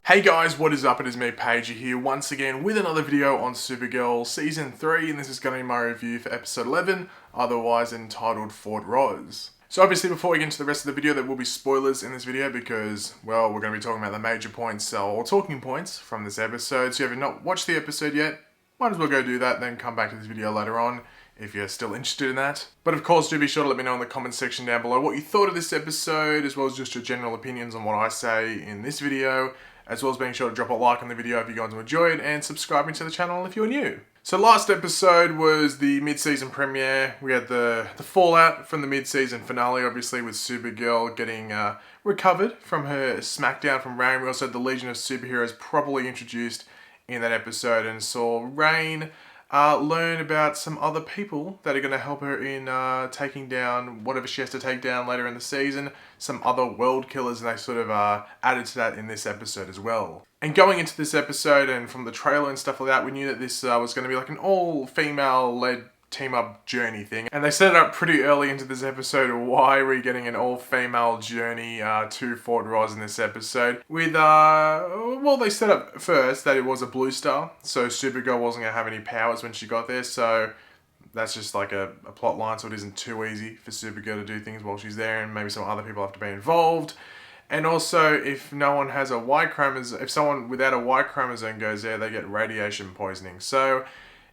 Hey guys, what is up? It is me, Paige, here once again with another video on Supergirl Season 3, and this is going to be my review for Episode 11, otherwise entitled Fort Rozz. So obviously before we get into the rest of the video, there will be spoilers in this video because, well, we're going to be talking about the major points, or talking points from this episode. So if you have not watched the episode yet, might as well go do that, then come back to this video later on if you're still interested in that. But of course, do be sure to let me know in the comments section down below what you thought of this episode, as well as just your general opinions on what I say in this video, as well as being sure to drop a like on the video if you're going to enjoy it, and subscribing to the channel if you're new. So last episode was the mid-season premiere. We had the fallout from the mid-season finale, obviously, with Supergirl getting recovered from her smackdown from Rain. We also had the Legion of Superheroes properly introduced in that episode, and saw Rain learn about some other people that are going to help her in taking down whatever she has to take down later in the season, some other world killers, and they sort of added to that in this episode as well. And going into this episode, and from the trailer and stuff like that, we knew that this was going to be like an all-female led team-up journey thing. And they set it up pretty early into this episode. Why are we getting an all-female journey to Fort Rozz in this episode? With, well, they set up first that it was a blue star, so Supergirl wasn't going to have any powers when she got there, so that's just like a plot line, so it isn't too easy for Supergirl to do things while she's there, and maybe some other people have to be involved. And also, if no one has a Y chromosome, if someone without a Y chromosome goes there, they get radiation poisoning. So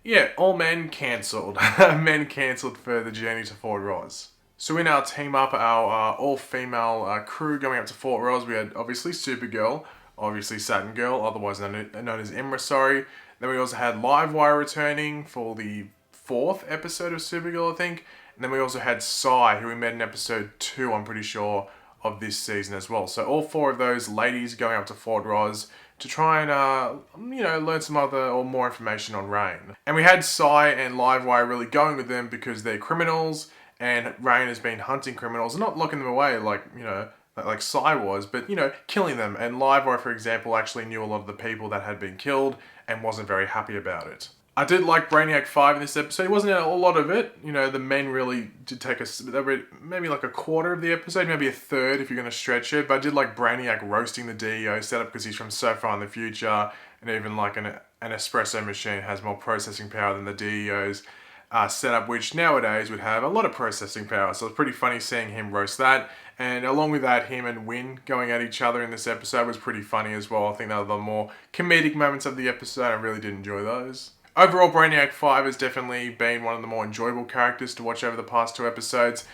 yeah, all men cancelled. Men cancelled for the journey to Fort Rozz. So in our team up, our all-female crew going up to Fort Rozz, we had obviously Supergirl, obviously Saturn Girl, otherwise known as Imra, sorry. Then we also had Livewire returning for the 4th episode of Supergirl, I think. And then we also had Psy, who we met in episode 2, I'm pretty sure, of this season as well. So all 4 of those ladies going up to Fort Rozz to try and, learn some other or more information on Rain. And we had Psy and Livewire really going with them because they're criminals, and Rain has been hunting criminals, not locking them away like Psy was, but, killing them. And Livewire, for example, actually knew a lot of the people that had been killed and wasn't very happy about it. I did like Brainiac 5 in this episode. It wasn't a lot of it. The men really did take maybe like a quarter of the episode, maybe a third if you're going to stretch it. But I did like Brainiac roasting the DEO setup because he's from so far in the future, and even like an espresso machine has more processing power than the DEO's setup, which nowadays would have a lot of processing power. So it's pretty funny seeing him roast that. And along with that, him and Win going at each other in this episode was pretty funny as well. I think they were the more comedic moments of the episode. I really did enjoy those. Overall, Brainiac 5 has definitely been one of the more enjoyable characters to watch over the past 2 episodes.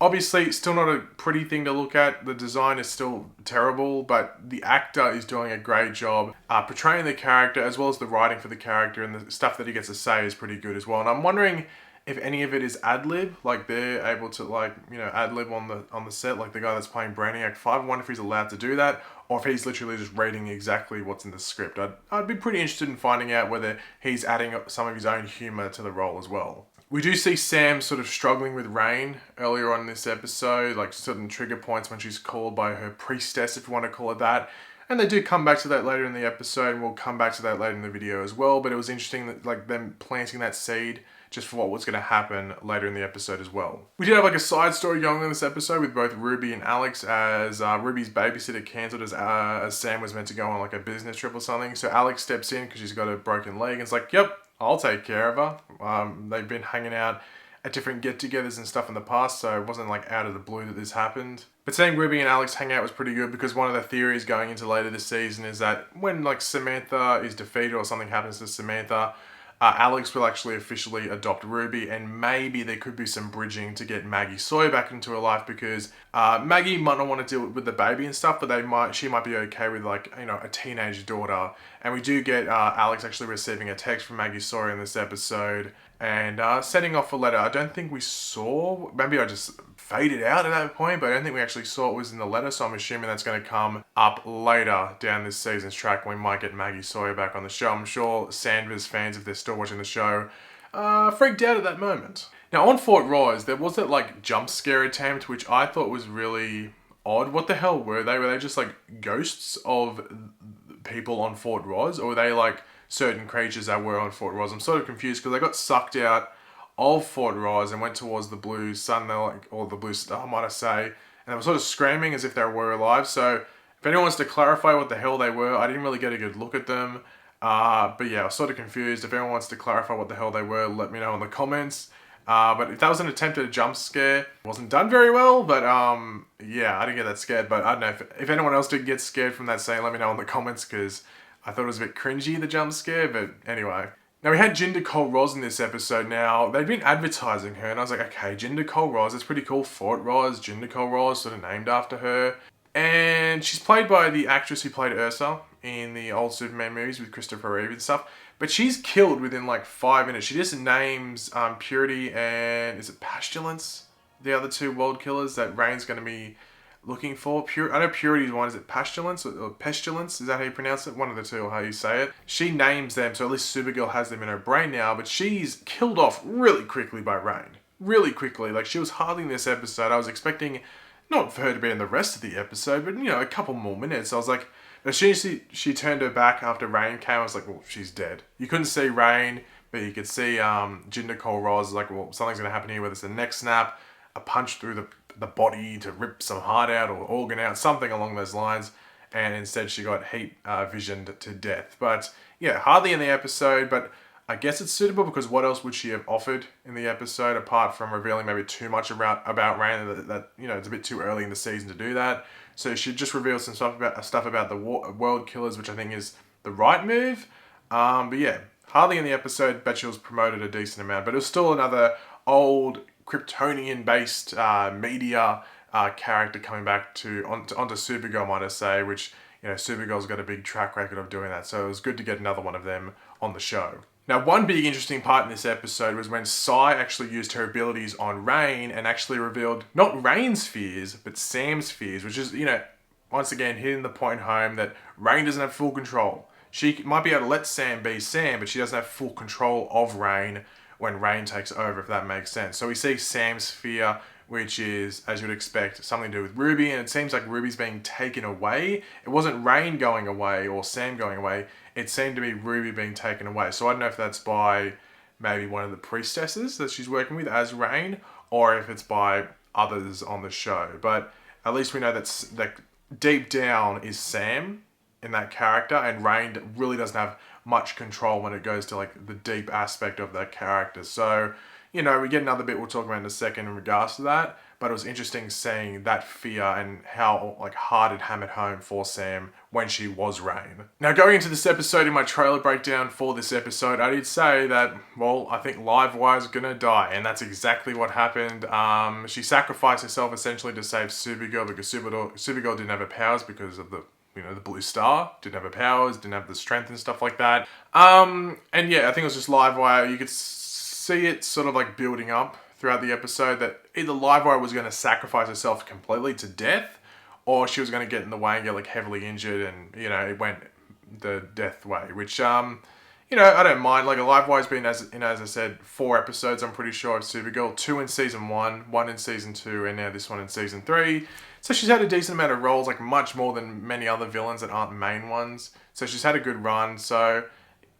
Obviously, still not a pretty thing to look at. The design is still terrible, but the actor is doing a great job portraying the character, as well as the writing for the character, and the stuff that he gets to say is pretty good as well. And I'm wondering if any of it is ad-lib, like they're able to ad-lib on the set, like the guy that's playing Brainiac 5. I wonder if he's allowed to do that, or if he's literally just reading exactly what's in the script. I'd be pretty interested in finding out whether he's adding some of his own humour to the role as well. We do see Sam sort of struggling with Rain earlier on in this episode, like certain trigger points when she's called by her priestess, if you want to call it that. And they do come back to that later in the episode, and we'll come back to that later in the video as well. But it was interesting that them planting that seed just for what was going to happen later in the episode as well. We did have like a side story going on in this episode with both Ruby and Alex, as Ruby's babysitter cancelled as Sam was meant to go on like a business trip or something. So Alex steps in because she's got a broken leg and it's like, yep, I'll take care of her. They've been hanging out at different get-togethers and stuff in the past, so it wasn't like out of the blue that this happened. But seeing Ruby and Alex hang out was pretty good, because one of the theories going into later this season is that when like Samantha is defeated or something happens to Samantha, Alex will actually officially adopt Ruby, and maybe there could be some bridging to get Maggie Sawyer back into her life, because Maggie might not want to deal with the baby and stuff, but she might be okay with a teenage daughter. And we do get Alex actually receiving a text from Maggie Sawyer in this episode, and sending off a letter. I don't think we saw, maybe I just faded out at that point, but I don't think we actually saw it was in the letter, so I'm assuming that's going to come up later down this season's track. We might get Maggie Sawyer back on the show. I'm sure Sanders fans, if they're still watching the show, freaked out at that moment. Now on Fort Rozz, there was that jump scare attempt, which I thought was really odd. What the hell were they? Were they just ghosts of people on Fort Rozz, or were they certain creatures that were on Fort Rozz? I'm sort of confused because they got sucked out of Fort Rozz and went towards the blue sun, or the blue star, might I say, and they were sort of screaming as if they were alive. So If anyone wants to clarify what the hell they were, I didn't really get a good look at them. But yeah, I was sort of confused. If anyone wants to clarify what the hell they were, let me know in the comments. But if that was an attempt at a jump scare, it wasn't done very well, but yeah, I didn't get that scared. But I don't know, if anyone else did get scared from that scene, let me know in the comments, because I thought it was a bit cringy, the jump scare, but anyway. Now, we had Jinder Rozz in this episode. Now, they'd been advertising her, and I was like, okay, Jinder Rozz, it's pretty cool. Fort Rozz, Jinder Rozz, sort of named after her. And she's played by the actress who played Ursa in the old Superman movies with Christopher Reeve and stuff. But she's killed within like 5 minutes. She just names Purity and, is it Pestilence? The other two world killers that Reign's going to be looking for. I know Purity's one. Is it Pestilence or Pestilence? Is that how you pronounce it? One of the two, or how you say it. She names them, so at least Supergirl has them in her brain now. But she's killed off really quickly by Reign. Really quickly. Like, she was hardly in this episode. I was expecting not for her to be in the rest of the episode, but, you know, a couple more minutes. I was like, as soon as she turned her back after Reign came, I was like, well, she's dead. You couldn't see Reign, but you could see Jinder Rozz. Like, well, something's going to happen here, whether it's a neck snap, a punch through the body to rip some heart out or organ out, something along those lines. And instead she got heat visioned to death. But yeah, hardly in the episode, but I guess it's suitable, because what else would she have offered in the episode apart from revealing maybe too much about Reign? That you know, it's a bit too early in the season to do that. So she just revealed some stuff about the Worldkillers, which I think is the right move. But yeah, hardly in the episode, but she was promoted a decent amount. But it was still another old Kryptonian-based media character coming back onto Supergirl, might I say, which, you know, Supergirl's got a big track record of doing that. So it was good to get another one of them on the show. Now, one big interesting part in this episode was when Sai actually used her abilities on Reign and actually revealed not Reign's fears, but Sam's fears, which is, you know, once again, hitting the point home that Reign doesn't have full control. She might be able to let Sam be Sam, but she doesn't have full control of Reign when Reign takes over, if that makes sense. So we see Sam's fear, which is, as you'd expect, something to do with Ruby, and it seems like Ruby's being taken away. It wasn't Reign going away or Sam going away. It seemed to be Ruby being taken away. So I don't know if that's by maybe one of the priestesses that she's working with as Reign, or if it's by others on the show. But at least we know that deep down is Sam in that character, and Reign really doesn't have much control when it goes to like the deep aspect of that character. So, you know, we get another bit we'll talk about in a second in regards to that, but it was interesting seeing that fear and how like hard it hammered home for Sam when she was Reign. Now, going into this episode, in my trailer breakdown for this episode, I did say that, well, I think Livewire's gonna die, and that's exactly what happened. She sacrificed herself essentially to save Supergirl, because Supergirl didn't have her powers because of the, you know, the blue star, didn't have her powers, didn't have the strength and stuff like that. And yeah, I think it was just Livewire. You could see it sort of like building up throughout the episode that either Livewire was going to sacrifice herself completely to death, or she was going to get in the way and get like heavily injured, and, you know, it went the death way, which, you know, I don't mind. Like, Livewire's been, as I said, 4 episodes, I'm pretty sure, of Supergirl. 2 in season 1, 1 in season 2, and now this one in season 3. So she's had a decent amount of roles, like much more than many other villains that aren't main ones. So she's had a good run. So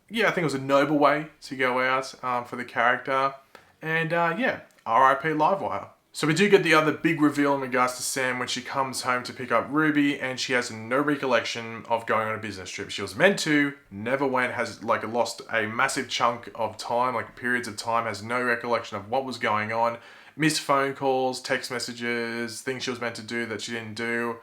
yeah, I think it was a noble way to go out for the character. And yeah, R.I.P. Livewire. So we do get the other big reveal in regards to Sam when she comes home to pick up Ruby, and she has no recollection of going on a business trip. She was meant to, never went, has like lost a massive chunk of time, like periods of time, has no recollection of what was going on. Missed phone calls, text messages, things she was meant to do that she didn't do.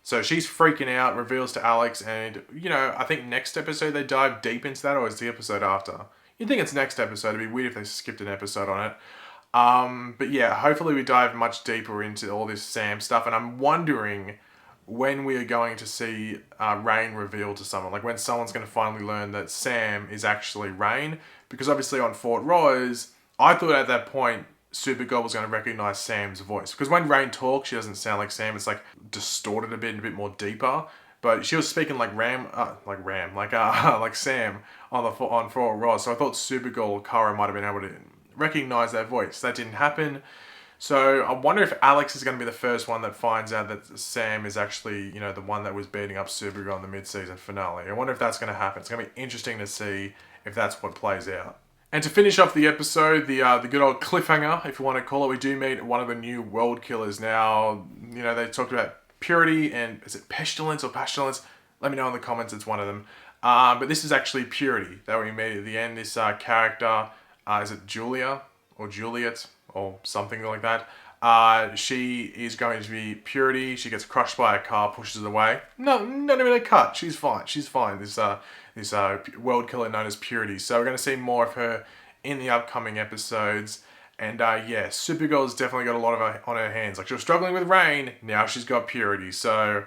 So she's freaking out, reveals to Alex, and, you know, I think next episode they dive deep into that, or is the episode after? You'd think it's next episode. It'd be weird if they skipped an episode on it. But yeah, hopefully we dive much deeper into all this Sam stuff, and I'm wondering when we are going to see Reign revealed to someone, like when someone's going to finally learn that Sam is actually Reign, because obviously on Fort Rozz, I thought at that point Supergirl was going to recognize Sam's voice, because when Reign talks, she doesn't sound like Sam. It's like distorted a bit and a bit more deeper. But she was speaking like like Sam on Fort Rozz. So I thought Supergirl or Kara might have been able to recognize that voice. That didn't happen. So I wonder if Alex is going to be the first one that finds out that Sam is actually, you know, the one that was beating up Supergirl in the mid-season finale. I wonder if that's going to happen. It's going to be interesting to see if that's what plays out. And to finish off the episode, the good old cliffhanger, if you want to call it, we do meet one of the new Worldkillers. Now, you know, they talked about Purity and is it Pestilence or Pestilence? Let me know in the comments, it's one of them. But this is actually Purity that we meet at the end. This character, is it Julia or Juliet or something like that? She is going to be Purity. She gets crushed by a car, pushes it away. No, not even a cut. She's fine. She's fine. This world killer known as Purity. So we're going to see more of her in the upcoming episodes. And yeah, Supergirl's definitely got a lot of on her hands. Like, she was struggling with Rain, now she's got Purity. So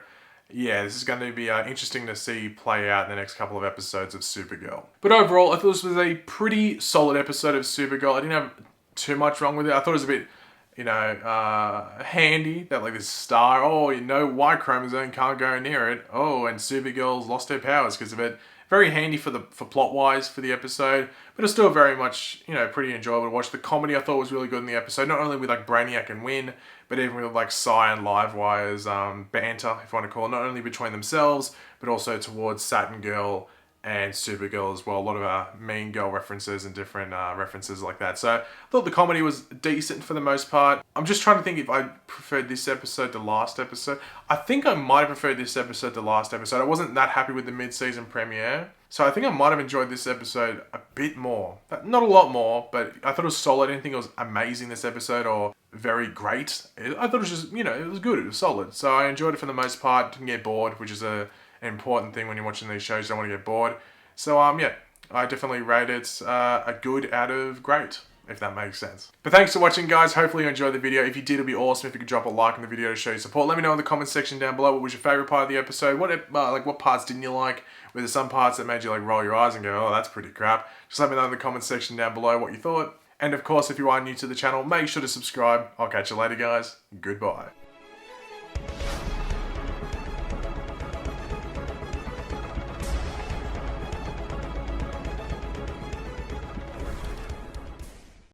yeah, this is going to be interesting to see play out in the next couple of episodes of Supergirl. But overall, I thought this was a pretty solid episode of Supergirl. I didn't have too much wrong with it. I thought it was a bit, you know, handy that like this star, oh, you know, Y chromosome can't go near it. Oh, and Supergirl's lost her powers because of it. Very handy for plot wise for the episode, but it's still very much, you know, pretty enjoyable to watch. The comedy I thought was really good in the episode, not only with like Brainiac and Win, but even with like Psy and Livewire's banter, if you want to call it, not only between themselves, but also towards Saturn Girl and Supergirl as well. A lot of Mean Girl references and different references like that. So I thought the comedy was decent for the most part. I'm just trying to think if I preferred this episode to last episode. I think I might have preferred this episode to last episode. I wasn't that happy with the mid-season premiere. So I think I might have enjoyed this episode a bit more. Not a lot more, but I thought it was solid. I didn't think it was amazing this episode or very great. I thought it was just, you know, it was good. It was solid. So I enjoyed it for the most part. Didn't get bored, which is an important thing when you're watching these shows. You don't want to get bored. So yeah, I definitely rate it a good out of great, if that makes sense. But thanks for watching, guys. Hopefully you enjoyed the video. If you did, it'd be awesome if you could drop a like on the video to show your support. Let me know in the comments section down below what was your favorite part of the episode. What parts didn't you like? Were there some parts that made you like roll your eyes and go, oh, that's pretty crap? Just let me know in the comments section down below what you thought. And of course, if you are new to the channel, make sure to subscribe. I'll catch you later, guys. Goodbye.